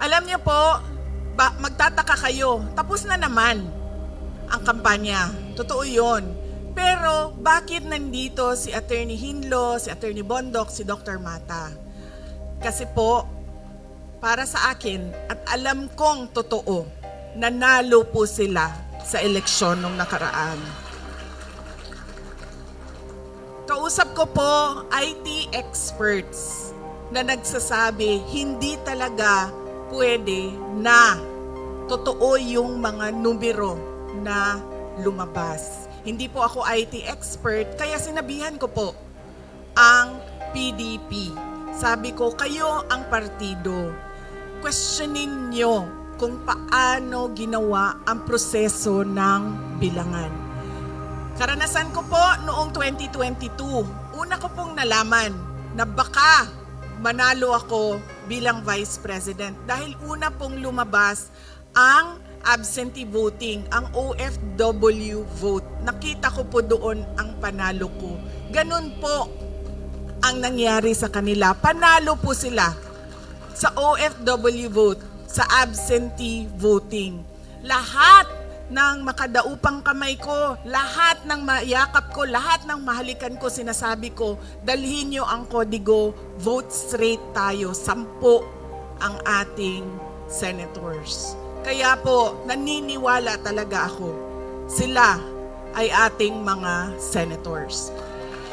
Alam niyo po, magtataka kayo, tapos na naman ang kampanya. Totoo yun. Pero bakit nandito si Attorney Hinlo, si Attorney Bondok, si Dr. Mata? Kasi po, para sa akin, at alam kong totoo, nanalo po sila sa eleksyon nung nakaraan. Kausap ko po IT experts na nagsasabi hindi talaga pwede na totoo yung mga numero na lumabas. Hindi po ako IT expert, kaya sinabihan ko po ang PDP. Sabi ko, kayo ang partido. Questionin nyo kung paano ginawa ang proseso ng bilangan. Karanasan ko po noong 2022, una ko pong nalaman na baka manalo ako bilang Vice President dahil una pong lumabas ang absentee voting, ang OFW vote. Nakita ko po doon ang panalo ko. Ganun po ang nangyari sa kanila. Panalo po sila sa OFW vote, sa absentee voting. Lahat ng makadaupang kamay ko, lahat ng mayakap ko, lahat ng mahalikan ko, sinasabi ko, dalhin nyo ang kodigo, vote straight tayo, 10 ang ating senators. Kaya po, naniniwala talaga ako, sila ay ating mga senators.